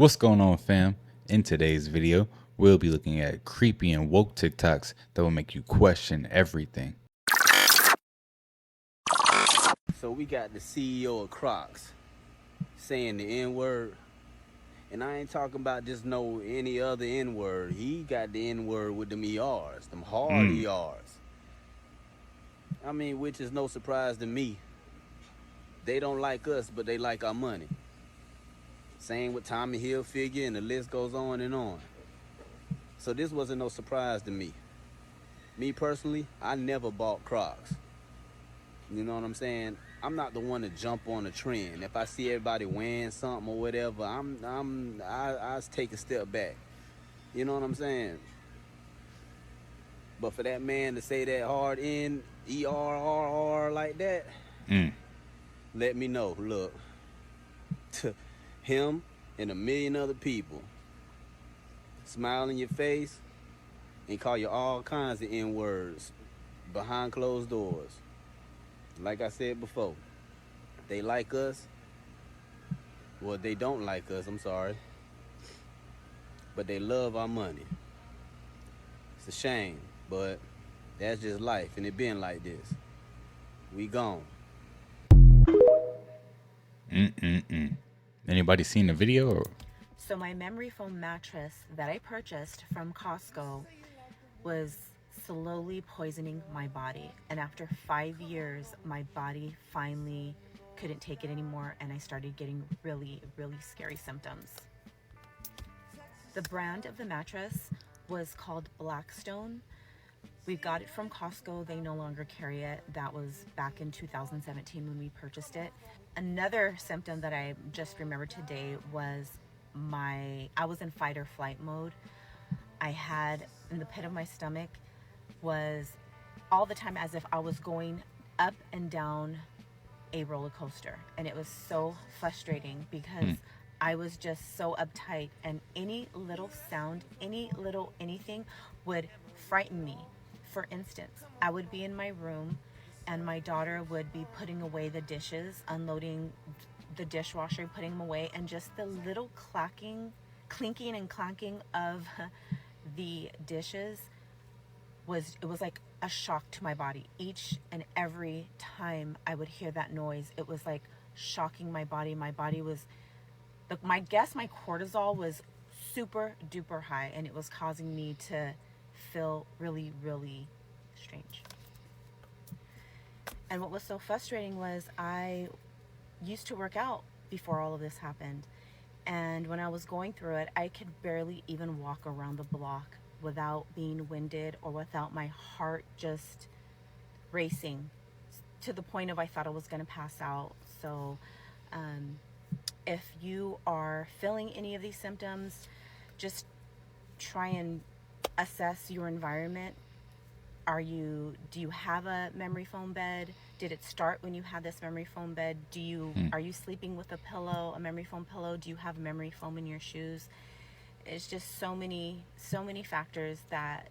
What's going on, fam? In today's video, we'll be looking at creepy and woke TikToks that will make you question everything. So we got the CEO of Crocs saying the N-word. And I ain't talking about just any other N-word. He got the N-word with them ERs, them hard ERs. I mean, which is no surprise to me. They don't like us, but they like our money. Same with Tommy Hilfiger, and the list goes on and on. So this wasn't no surprise to me. Me personally, I never bought Crocs. You know what I'm saying? I'm not the one to jump on a trend. If I see everybody wearing something or whatever, I take a step back. You know what I'm saying? But for that man to say that hard N ERRR like that, let me know. Look, to him and a million other people, smile in your face and call you all kinds of N words behind closed doors. Like I said before, they like us. Well, they don't like us, I'm sorry. But they love our money. It's a shame, but that's just life, and it been like this. We gone. Anybody seen the video? Or? So my memory foam mattress that I purchased from Costco was slowly poisoning my body. And after 5 years, my body finally couldn't take it anymore, and I started getting really, really scary symptoms. The brand of the mattress was called Blackstone. We got it from Costco. They no longer carry it. That was back in 2017 when we purchased it. Another symptom that I just remembered today was I was in fight or flight mode. I had in the pit of my stomach was all the time as if I was going up and down a roller coaster, and it was so frustrating because I was just so uptight, and any little sound, any little anything would frighten me. For instance, I would be in my room and my daughter would be putting away the dishes, unloading the dishwasher, putting them away, and just the little clinking and clanking of the dishes was like a shock to my body. Each and every time I would hear that noise, it was like shocking my body. My body was, my cortisol was super duper high, and it was causing me to feel really, really strange. And what was so frustrating was I used to work out before all of this happened. And when I was going through it, I could barely even walk around the block without being winded or without my heart just racing to the point of I thought I was going to pass out. So if you are feeling any of these symptoms, just try and assess your environment. Do you have a memory foam bed? Did it start when you had this memory foam bed? Are you sleeping with a memory foam pillow? Do you have memory foam in your shoes? It's just so many factors that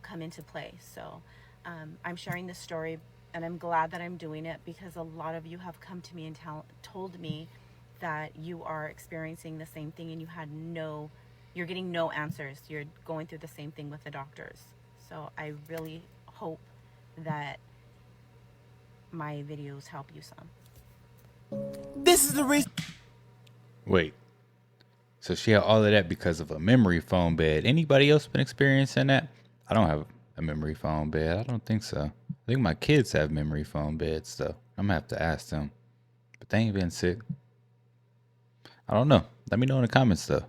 come into play. So I'm sharing this story, and I'm glad that I'm doing it because a lot of you have come to me and told me that you are experiencing the same thing, and you're getting no answers. You're going through the same thing with the doctors. So I really hope that my videos help you some. This is the reason. Wait. So she had all of that because of a memory foam bed. Anybody else been experiencing that? I don't have a memory foam bed. I don't think so. I think my kids have memory foam beds, though. I'm going to have to ask them. But they ain't been sick. I don't know. Let me know in the comments, though.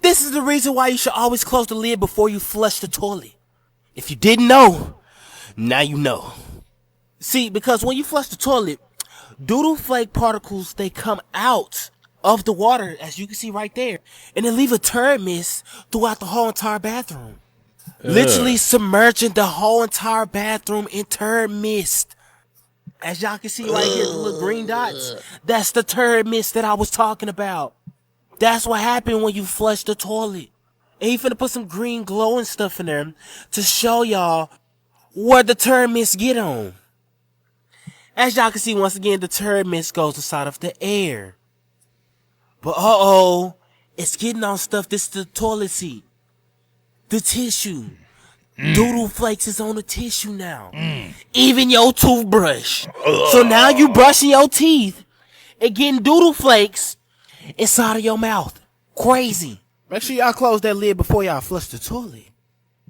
This is the reason why you should always close the lid before you flush the toilet. If you didn't know, now you know. See, because when you flush the toilet, doodle flake particles, they come out of the water, as you can see right there, and they leave a turd mist throughout the whole entire bathroom. Literally submerging the whole entire bathroom in turd mist. As y'all can see right here, the little green dots, that's the turd mist that I was talking about. That's what happened when you flush the toilet. And he finna put some green glowing stuff in there to show y'all where the turd mist get on. As y'all can see, once again, the turd mist goes inside of the air. But uh-oh, it's getting on stuff. This is the toilet seat. The tissue. Doodle flakes is on the tissue now. Even your toothbrush. So now you brushing your teeth and getting doodle flakes inside of your mouth. Crazy. Make sure y'all close that lid before y'all flush the toilet.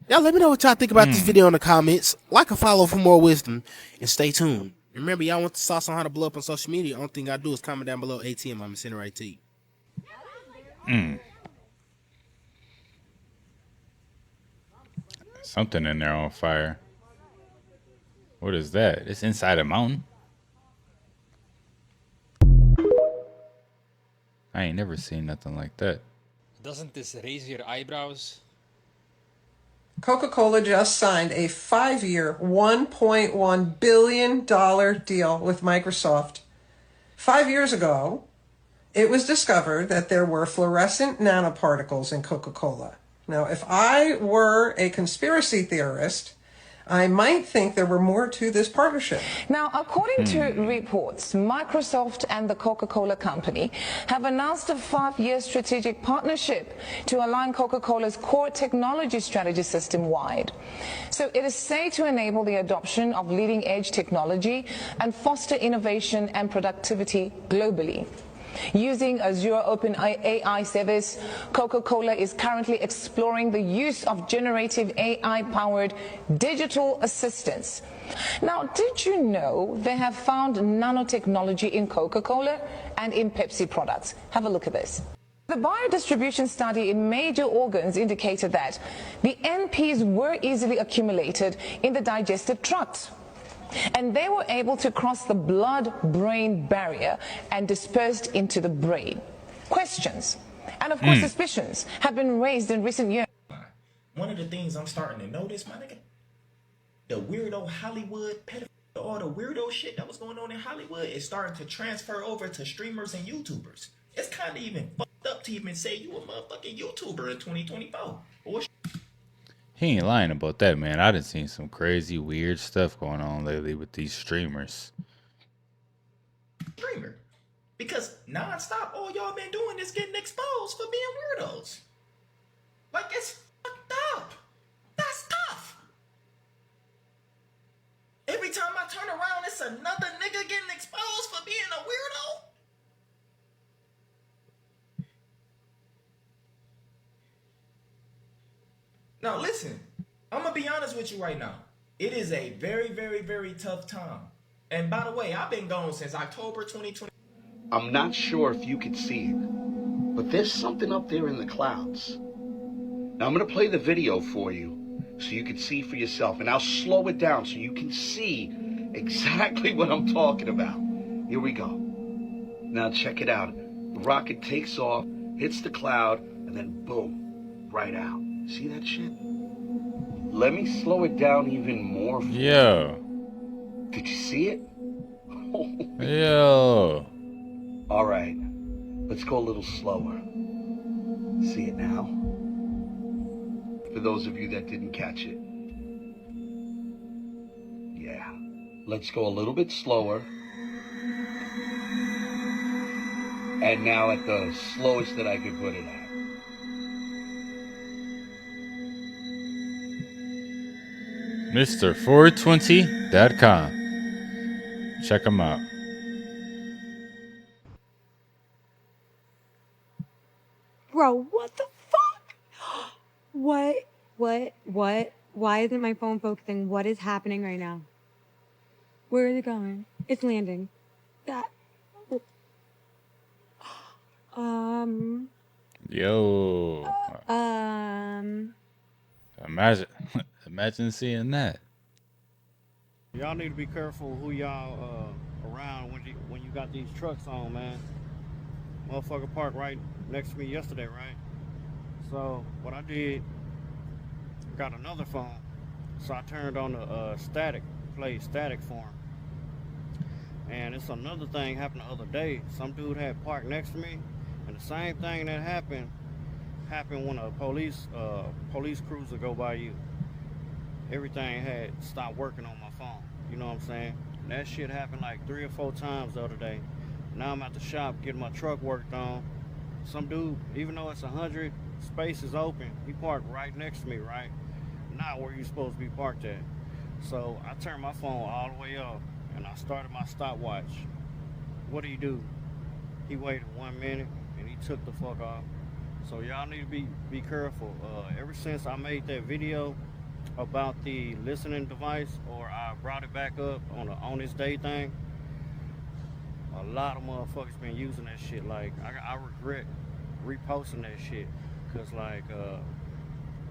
Y'all let me know what y'all think about this video in the comments. Like and follow for more wisdom. And stay tuned. Remember, y'all want the sauce on how to blow up on social media. Only thing I do is comment down below ATM. I'm sending it right to you. Something in there on fire. What is that? It's inside a mountain? I ain't never seen nothing like that. Doesn't this raise your eyebrows? Coca-Cola just signed a 5-year, $1.1 billion deal with Microsoft. 5 years ago, it was discovered that there were fluorescent nanoparticles in Coca-Cola. Now, if I were a conspiracy theorist, I might think there were more to this partnership. Now, according to reports, Microsoft and the Coca-Cola Company have announced a 5-year strategic partnership to align Coca-Cola's core technology strategy system-wide. So it is said to enable the adoption of leading-edge technology and foster innovation and productivity globally. Using Azure Open AI service, Coca-Cola is currently exploring the use of generative AI-powered digital assistants. Now, did you know they have found nanotechnology in Coca-Cola and in Pepsi products? Have a look at this. The biodistribution study in major organs indicated that the NPs were easily accumulated in the digestive tract, and they were able to cross the blood-brain barrier and dispersed into the brain. Questions, and of course suspicions, have been raised in recent years. One of the things I'm starting to notice, my nigga, the weirdo Hollywood pedophile, all the weirdo shit that was going on in Hollywood is starting to transfer over to streamers and YouTubers. It's kind of even fucked up to even say you a motherfucking YouTuber in 2024. He ain't lying about that, man. I done seen some crazy, weird stuff going on lately with these streamers. Streamer. Because non-stop, all y'all been doing is getting exposed for being weirdos. Like, it's fucked up. That's tough. Every time I turn around, it's another nigga getting exposed for being a weirdo. Now listen, I'm gonna be honest with you right now. It is a very, very, very tough time. And by the way, I've been gone since October 2020. I'm not sure if you can see it, but there's something up there in the clouds. Now I'm gonna play the video for you so you can see for yourself, and I'll slow it down so you can see exactly what I'm talking about. Here we go. Now check it out. The rocket takes off, hits the cloud, and then boom, right out. See that shit? Let me slow it down even more for Yo. you. Did you see it? Yo. All right, let's go a little slower. See it now? For those of you that didn't catch it. Yeah. Let's go a little bit slower. And now at the slowest that I could put it at. Mr420.com. Check him out. Bro, what the fuck? What? Why isn't my phone focusing? What is happening right now? Where is it going? It's landing. That. Yo. Imagine seeing that. Y'all need to be careful who y'all around when you got these trucks on, man. Motherfucker parked right next to me yesterday, right? So what I did, got another phone. So I turned on the static form. And it's another thing happened the other day. Some dude had parked next to me, and the same thing that happened when a police cruiser go by you. Everything had stopped working on my phone. You know what I'm saying? And that shit happened like 3 or 4 times the other day. Now I'm at the shop getting my truck worked on, some dude, even though it's 100 spaces open, he parked right next to me, right? Not where you're supposed to be parked at. So I turned my phone all the way up and I started my stopwatch. What do you do? He waited 1 minute and he took the fuck off. So y'all need to be careful. Ever since I made that video about the listening device, or I brought it back up on the on this day thing, a lot of motherfuckers been using that shit. Like I regret reposting that shit because like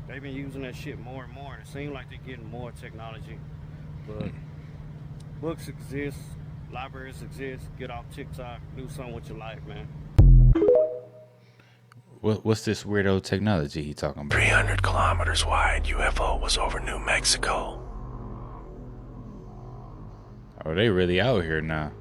they've been using that shit more and more. And it seems like they're getting more technology, but books exist, libraries exist. Get off TikTok, do something with your life, man. What's this weirdo technology he talking about? 300 kilometers wide UFO was over New Mexico. Oh, they really out here now.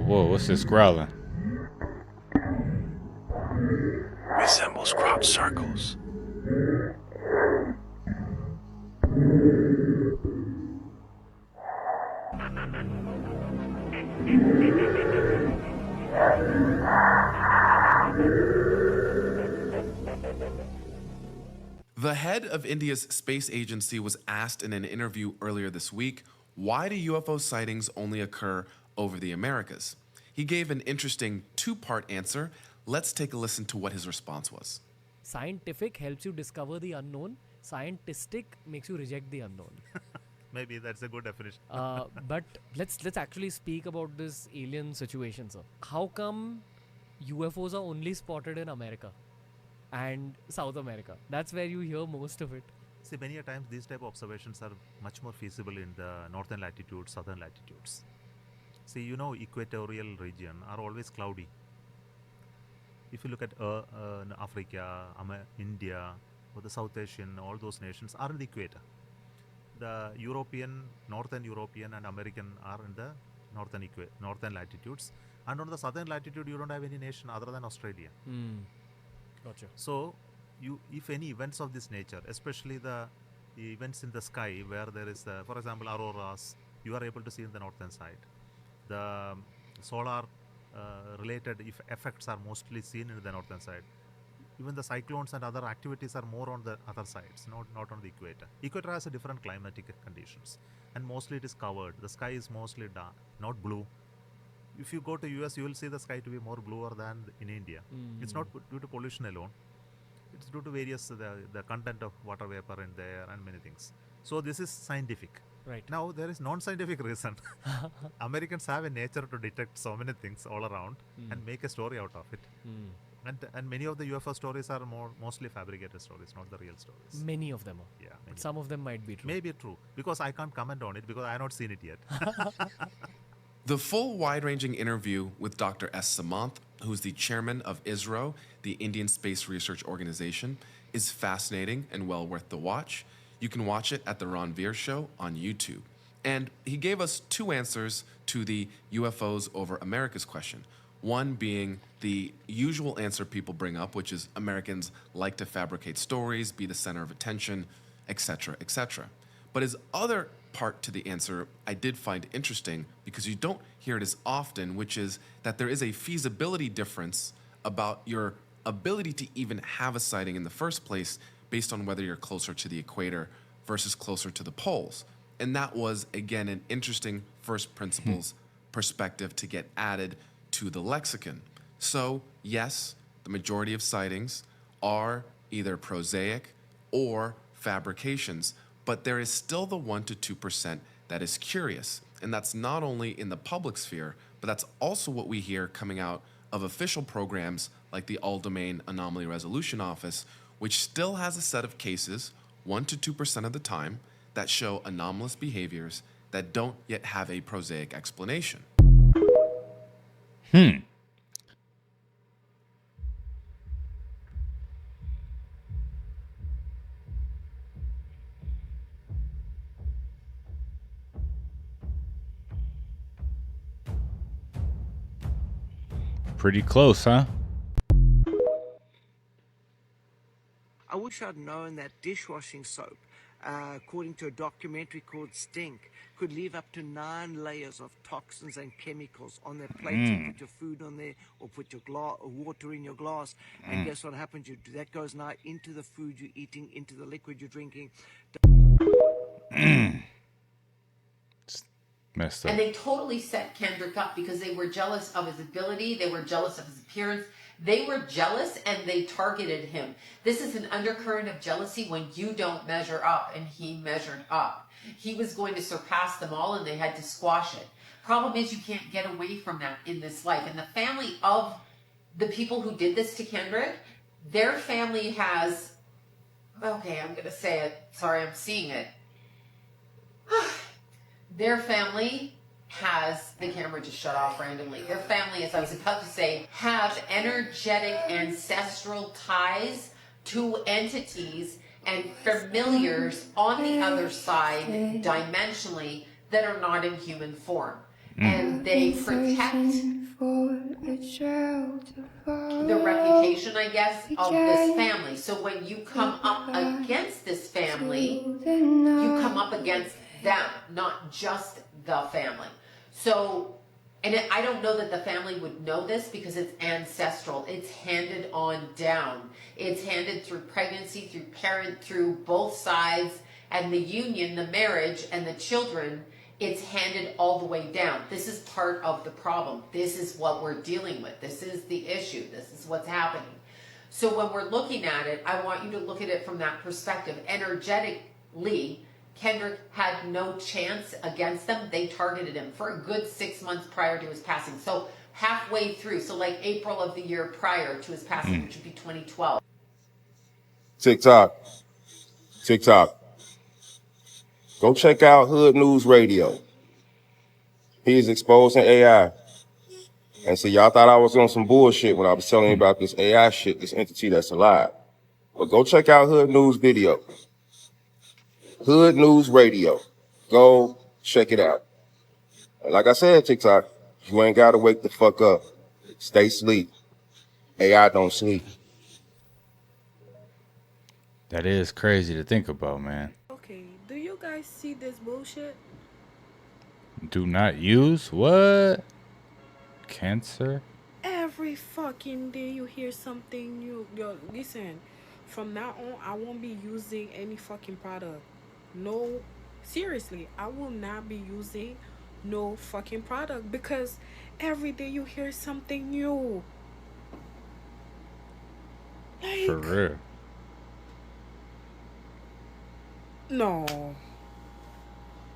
Whoa, what's this growling? Resembles crop circles. The head of India's space agency was asked in an interview earlier this week, why do UFO sightings only occur over the Americas? He gave an interesting two-part answer. Let's take a listen to what his response was. Scientific helps you discover the unknown. Scientistic makes you reject the unknown. Maybe that's a good definition. But let's actually speak about this alien situation, sir. How come UFOs are only spotted in America and South America? That's where you hear most of it. See, many a times these type of observations are much more feasible in the northern latitudes, southern latitudes. See, you know, equatorial region are always cloudy. If you look at Africa, India, or the South Asian, all those nations are in the equator. The European, Northern European and American are in the northern latitudes. And on the southern latitude, you don't have any nation other than Australia. Gotcha. So, if any events of this nature, especially the events in the sky where there is, for example, auroras, you are able to see in the northern side. The solar related effects are mostly seen in the northern side. Even the cyclones and other activities are more on the other sides, not on the equator. Equator has a different climatic conditions, and mostly it is covered. The sky is mostly dark, not blue. If you go to US, you will see the sky to be more bluer than in India. It's not due to pollution alone. It's due to various the content of water vapor in there and many things. So this is scientific. Right. Now there is non-scientific reason. Americans have a nature to detect so many things all around and make a story out of it. And many of the UFO stories are mostly fabricated stories, not the real stories. Many of them are. Yeah. But some of them might be true. Maybe true, because I can't comment on it because I have not seen it yet. The full wide-ranging interview with Dr. S. Samanth, who's the chairman of ISRO, the Indian Space Research Organization, is fascinating and well worth the watch. You can watch it at The Ron Veer Show on YouTube. And he gave us two answers to the UFOs over America's question. One being the usual answer people bring up, which is Americans like to fabricate stories, be the center of attention, etc., etc. But his other part to the answer I did find interesting because you don't hear it as often, which is that there is a feasibility difference about your ability to even have a sighting in the first place based on whether you're closer to the equator versus closer to the poles. And that was, again, an interesting first principles perspective to get added to the lexicon. So, yes, the majority of sightings are either prosaic or fabrications, but there is still the 1% to 2% that is curious. And that's not only in the public sphere, but that's also what we hear coming out of official programs like the All-Domain Anomaly Resolution Office, which still has a set of cases, 1% to 2% of the time, that show anomalous behaviors that don't yet have a prosaic explanation. Pretty close, huh? I wish I'd known that dishwashing soap, according to a documentary called Stink, could leave up to 9 layers of toxins and chemicals on their plates. You put your food on there or put your water in your glass, and guess what happens? That goes now into the food you're eating, into the liquid you're drinking. Messed up. And they totally set Kendrick up because they were jealous of his ability. They were jealous of his appearance. They were jealous and they targeted him. This is an undercurrent of jealousy when you don't measure up, and he measured up. He was going to surpass them all and they had to squash it. Problem is, you can't get away from that in this life. And the family of the people who did this to Kendrick, their family has, okay, I'm going to say it. Sorry, I'm seeing it. Their family has, the camera just shut off randomly. Their family, as I was about to say, have energetic ancestral ties to entities and familiars on the other side, dimensionally, that are not in human form. And they protect the reputation, I guess, of this family. So when you come up against this family, you come up against them, not just the family. So, and I don't know that the family would know this because it's ancestral. It's handed on down. It's handed through pregnancy, through parent, through both sides, and the union, the marriage, and the children. It's handed all the way down. This is part of the problem. This is what we're dealing with. This is the issue. This is what's happening. So when we're looking at it, I want you to look at it from that perspective. Energetically, Kendrick had no chance against them. They targeted him for a good 6 months prior to his passing. So halfway through, so like April of the year prior to his passing, which would be 2012. TikTok. Go check out Hood News Radio. He's exposing AI. And so y'all thought I was on some bullshit when I was telling you about this AI shit, this entity that's alive. But go check out Hood News Video. Hood News Radio. Go check it out. And like I said, TikTok, you ain't gotta wake the fuck up. Stay asleep. AI don't sleep. That is crazy to think about, man. Okay, do you guys see this bullshit? Do not use what? Cancer? Every fucking day you hear something new. Yo, listen, from now on, I won't be using any fucking product. No, seriously, I will not be using no fucking product because every day you hear something new. Like, For real. No.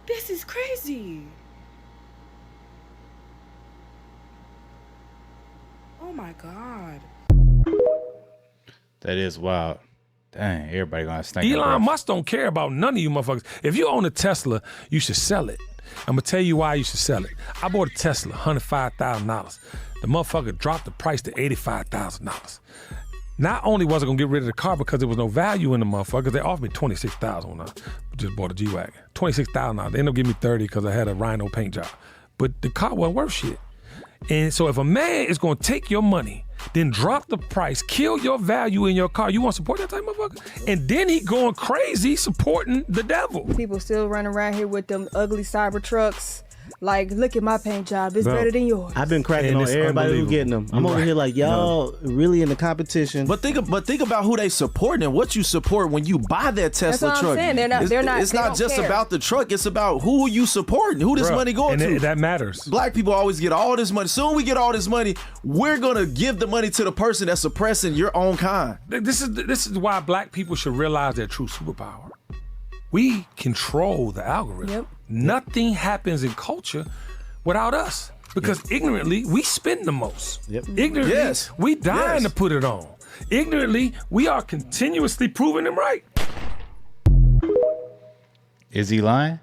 This is crazy. Oh my God. That is wild. Dang, everybody gonna stink. Elon Musk don't care about none of you motherfuckers. If you own a Tesla, you should sell it. I'm gonna tell you why you should sell it. I bought a Tesla, $105,000. The motherfucker dropped the price to $85,000. Not only was I gonna get rid of the car because there was no value in the motherfucker, they offered me $26,000 when I just bought a G-Wagon. $26,000. They ended up giving me $30,000 because I had a Rhino paint job. But the car wasn't worth shit. And so if a man is gonna take your money, then drop the price, kill your value in your car, you want to support that type of motherfucker? And then he going crazy supporting the devil. People still running around here with them ugly cyber trucks. Like, look at my paint job. It's better than yours. I've been cracking on everybody who getting them. I'm over here like, y'all really in the competition. But think about who they supporting and what you support when you buy that Tesla That's what truck. I'm saying. It's not just about the truck. It's about who you supporting, who this money going to. That matters. Black people always get all this money. Soon we get all this money, we're gonna give the money to the person that's suppressing your own kind. This is why black people should realize their true superpower. We control the algorithm. Yep. Nothing happens in culture without us. Because ignorantly, we spend the most. Ignorantly, we dying to put it on. Ignorantly, we are continuously proving them right. Is he lying?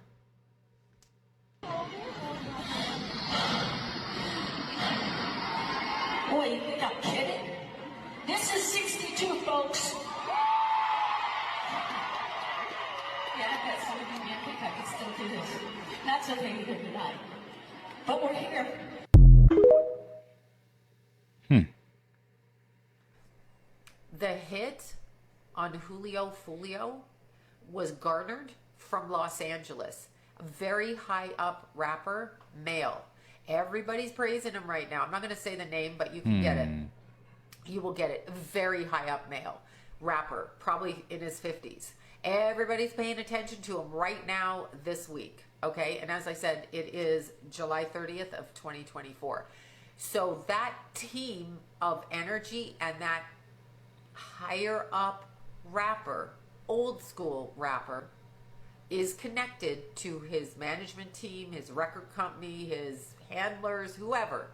Boy, you're not kidding. This is 62, folks. Yeah, I've got some of you men think I can still do this. That's okay here tonight. But we're here. The hit on Julio Foolio was garnered from Los Angeles. A very high up rapper, male. Everybody's praising him right now. I'm not going to say the name, but you can get it. You will get it. Very high up male rapper, probably in his 50s. Everybody's paying attention to him right now this week. Okay, and as I said, it is July 30th of 2024. So that team of energy and that higher up rapper, old school rapper, is connected to his management team, his record company, his handlers, whoever.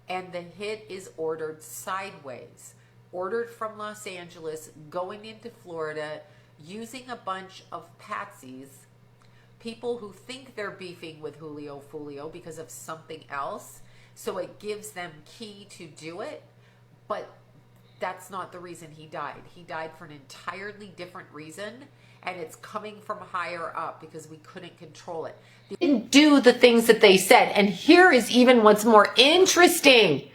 And the hit is ordered sideways, ordered from Los Angeles, going into Florida, using a bunch of patsies, people who think they're beefing with Julio Foolio because of something else. So it gives them key to do it, but that's not the reason he died. He died for an entirely different reason, and it's coming from higher up because we couldn't control it. They didn't do the things that they said. And here is even what's more interesting.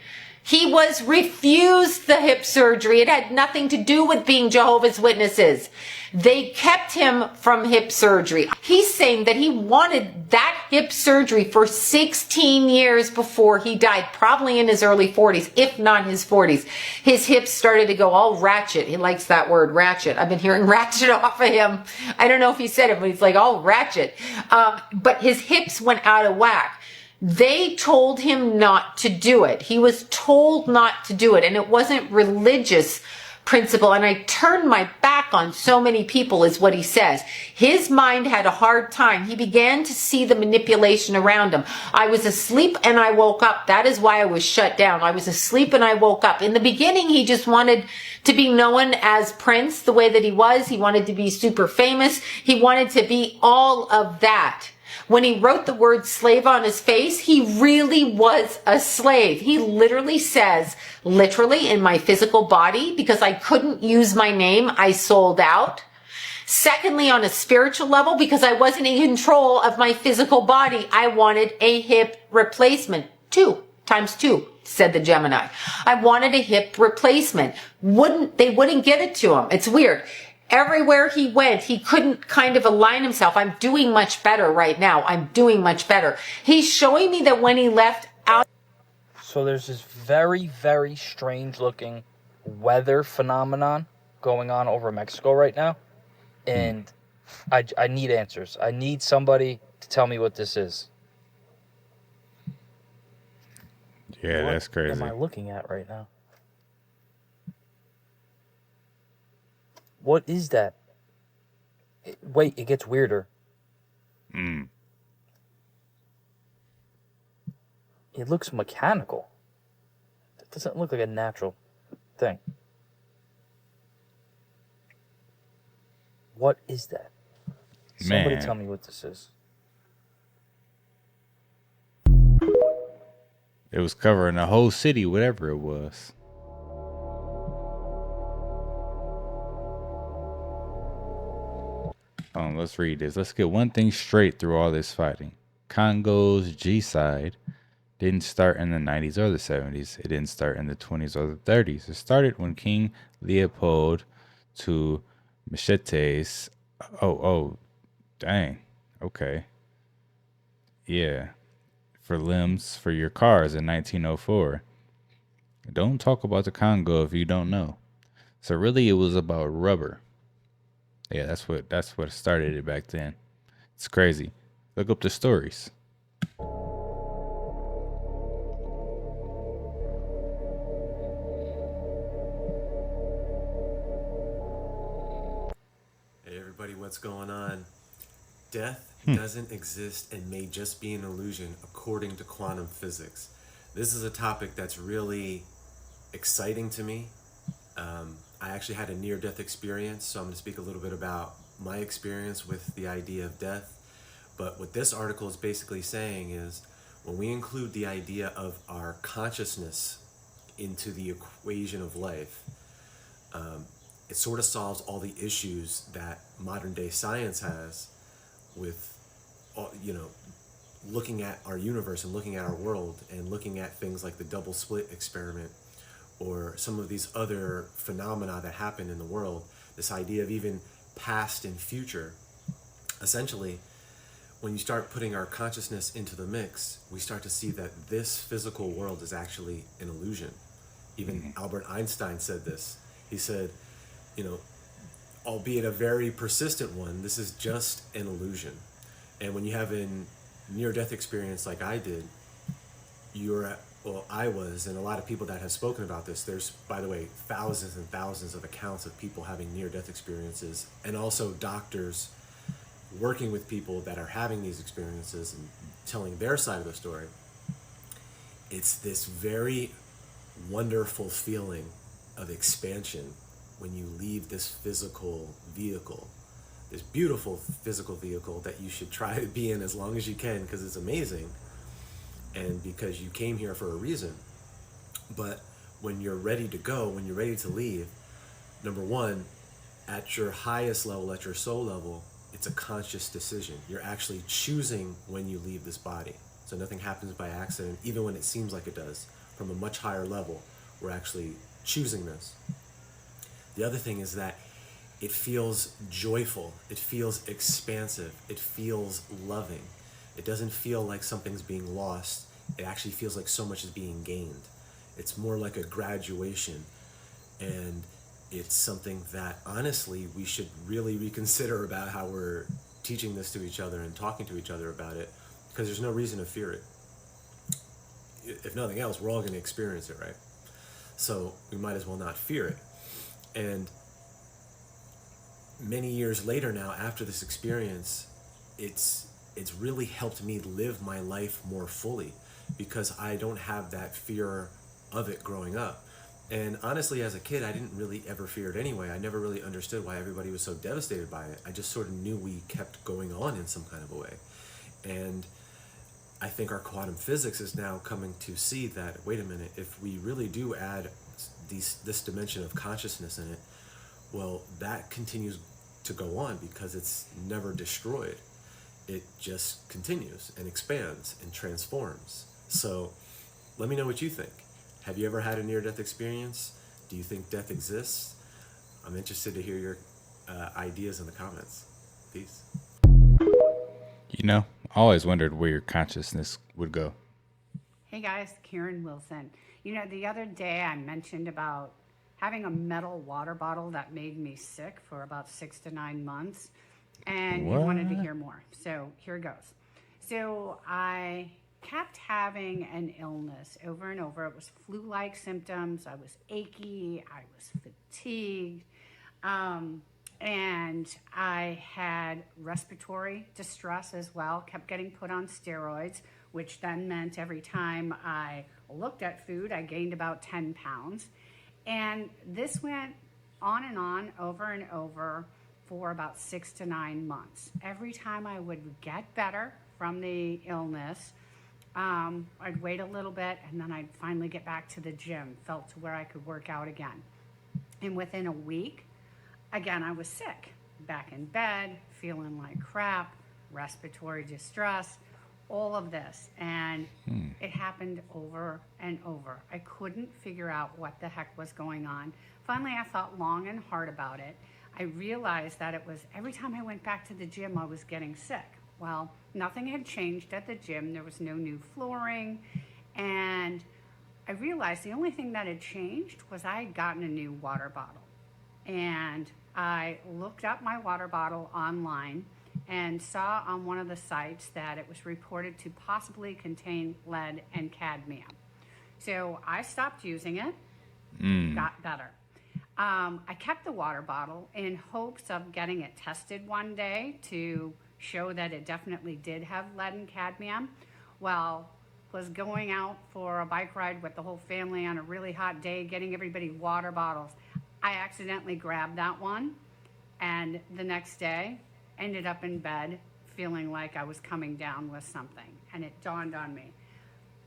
He was refused the hip surgery. It had nothing to do with being Jehovah's Witnesses. They kept him from hip surgery. He's saying that he wanted that hip surgery for 16 years before he died, probably in his early 40s, if not his 40s. His hips started to go all ratchet. He likes that word, ratchet. I've been hearing ratchet off of him. I don't know if he said it, but he's like all ratchet. But his hips went out of whack. They told him not to do it. He was told not to do it. And it wasn't religious principle. And I turned my back on so many people is what he says. His mind had a hard time. He began to see the manipulation around him. I was asleep and I woke up. That is why I was shut down. I was asleep and I woke up. In the beginning, he just wanted to be known as Prince the way that he was. He wanted to be super famous. He wanted to be all of that. When he wrote the word slave on his face, he really was a slave. He literally says, literally in my physical body, because I couldn't use my name, I sold out. Secondly, on a spiritual level, because I wasn't in control of my physical body, I wanted a hip replacement. 2 times 2, said the Gemini. I wanted a hip replacement. They wouldn't give it to him. It's weird. Everywhere he went, he couldn't kind of align himself. I'm doing much better right now. I'm doing much better. He's showing me that when he left out. So there's this very, very strange looking weather phenomenon going on over Mexico right now. And I need answers. I need somebody to tell me what this is. Yeah, that's crazy. What am I looking at right now? What is that? Wait, it gets weirder. It looks mechanical. It doesn't look like a natural thing. What is that? Somebody tell me what this is. It was covering the whole city, whatever it was. Let's read this. Let's get one thing straight through all this fighting. Congo's G-side didn't start in the 90s or the 70s. It didn't start in the 20s or the 30s. It started when King Leopold to Machetes. Oh, dang. Okay. Yeah. For limbs for your cars in 1904. Don't talk about the Congo if you don't know. So really it was about rubber. Yeah, that's what started it back then. It's crazy. Look up the stories. Hey everybody, what's going on? Death doesn't exist and may just be an illusion according to quantum physics. This is a topic that's really exciting to me. I actually had a near-death experience, so I'm going to speak a little bit about my experience with the idea of death But what this article is basically saying is when we include the idea of our consciousness into the equation of life, it sort of solves all the issues that modern day science has with, looking at our universe and looking at our world and looking at things like the double slit experiment or some of these other phenomena that happen in the world, this idea of even past and future. Essentially, when you start putting our consciousness into the mix, we start to see that this physical world is actually an illusion. Even Albert Einstein said this. He said, albeit a very persistent one, this is just an illusion. And when you have a near-death experience like I did, I was, and a lot of people that have spoken about this, there's, by the way, thousands and thousands of accounts of people having near-death experiences, and also doctors working with people that are having these experiences and telling their side of the story. It's this very wonderful feeling of expansion when you leave this physical vehicle, this beautiful physical vehicle that you should try to be in as long as you can because it's amazing and because you came here for a reason. But when you're ready to go, when you're ready to leave, number one, at your highest level, at your soul level, it's a conscious decision. You're actually choosing when you leave this body. So nothing happens by accident, even when it seems like it does. From a much higher level, we're actually choosing this. The other thing is that it feels joyful, it feels expansive, it feels loving. It doesn't feel like something's being lost. It actually feels like so much is being gained. It's more like a graduation, and it's something that honestly we should really reconsider about how we're teaching this to each other and talking to each other about it, because there's no reason to fear it. If nothing else, we're all going to experience it, right? So we might as well not fear it. And many years later now, after this experience, it's really helped me live my life more fully because I don't have that fear of it growing up. And honestly, as a kid, I didn't really ever fear it anyway. I never really understood why everybody was so devastated by it. I just sort of knew we kept going on in some kind of a way. And I think our quantum physics is now coming to see that, wait a minute, if we really do add this dimension of consciousness in it, well, that continues to go on because it's never destroyed. It just continues and expands and transforms. So let me know what you think. Have you ever had a near-death experience? Do you think death exists? I'm interested to hear your ideas in the comments. Peace. I always wondered where your consciousness would go. Hey guys, Karen Wilson. The other day I mentioned about having a metal water bottle that made me sick for about 6 to 9 months, and you wanted to hear more. So here it goes. So I kept having an illness over and over. It was flu-like symptoms. I was achy. I was fatigued. And I had respiratory distress as well, kept getting put on steroids, which then meant every time I looked at food, I gained about 10 pounds. And this went on and on, over and over for about 6 to 9 months. Every time I would get better from the illness, I'd wait a little bit and then I'd finally get back to the gym, felt to where I could work out again. And within a week, again, I was sick, back in bed, feeling like crap, respiratory distress, all of this. And it happened over and over. I couldn't figure out what the heck was going on. Finally, I thought long and hard about it. I realized that it was every time I went back to the gym, I was getting sick. Well, nothing had changed at the gym. There was no new flooring. And I realized the only thing that had changed was I had gotten a new water bottle. And I looked up my water bottle online and saw on one of the sites that it was reported to possibly contain lead and cadmium. So I stopped using it, got better. I kept the water bottle in hopes of getting it tested one day to show that it definitely did have lead and cadmium. Well, was going out for a bike ride with the whole family on a really hot day, getting everybody water bottles. I accidentally grabbed that one, and the next day ended up in bed feeling like I was coming down with something. And it dawned on me.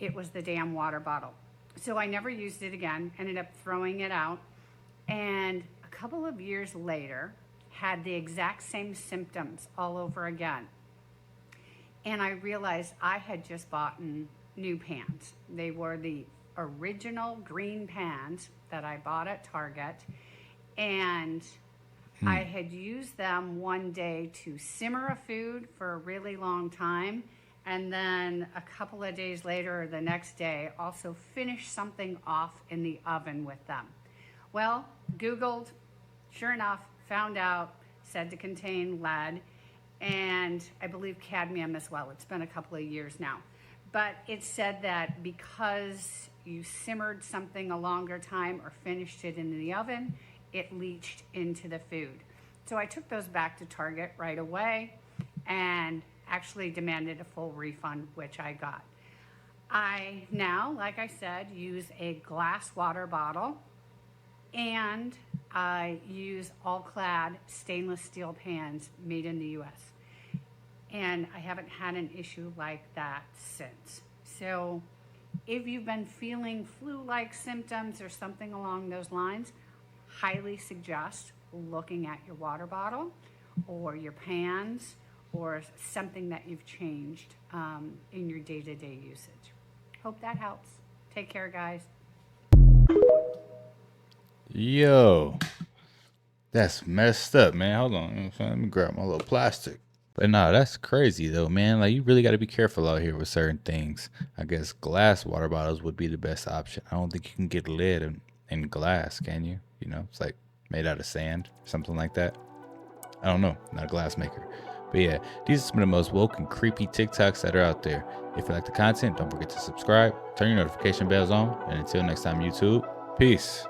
It was the damn water bottle. So I never used it again, ended up throwing it out. And a couple of years later, had the exact same symptoms all over again. And I realized I had just bought new pans. They were the original green pans that I bought at Target. And I had used them one day to simmer a food for a really long time. And then a couple of days later, or the next day, also finish something off in the oven with them. Well, Googled, sure enough, found out, said to contain lead, and I believe cadmium as well. It's been a couple of years now. But it said that because you simmered something a longer time or finished it in the oven, it leached into the food. So I took those back to Target right away and actually demanded a full refund, which I got. I now, like I said, use a glass water bottle, and I use all-clad stainless steel pans made in the US. And I haven't had an issue like that since. So if you've been feeling flu-like symptoms or something along those lines, highly suggest looking at your water bottle or your pans or something that you've changed in your day-to-day usage. Hope that helps. Take care, guys. Yo, that's messed up, man. Hold on. Let me grab my little plastic. But no, that's crazy though, man. Like, you really got to be careful out here with certain things. I guess glass water bottles would be the best option. I don't think you can get lead in glass, can you? You know, it's like made out of sand, something like that. I don't know. Not a glass maker. But yeah, these are some of the most woke and creepy TikToks that are out there. If you like the content, don't forget to subscribe, turn your notification bells on, and until next time, YouTube, peace.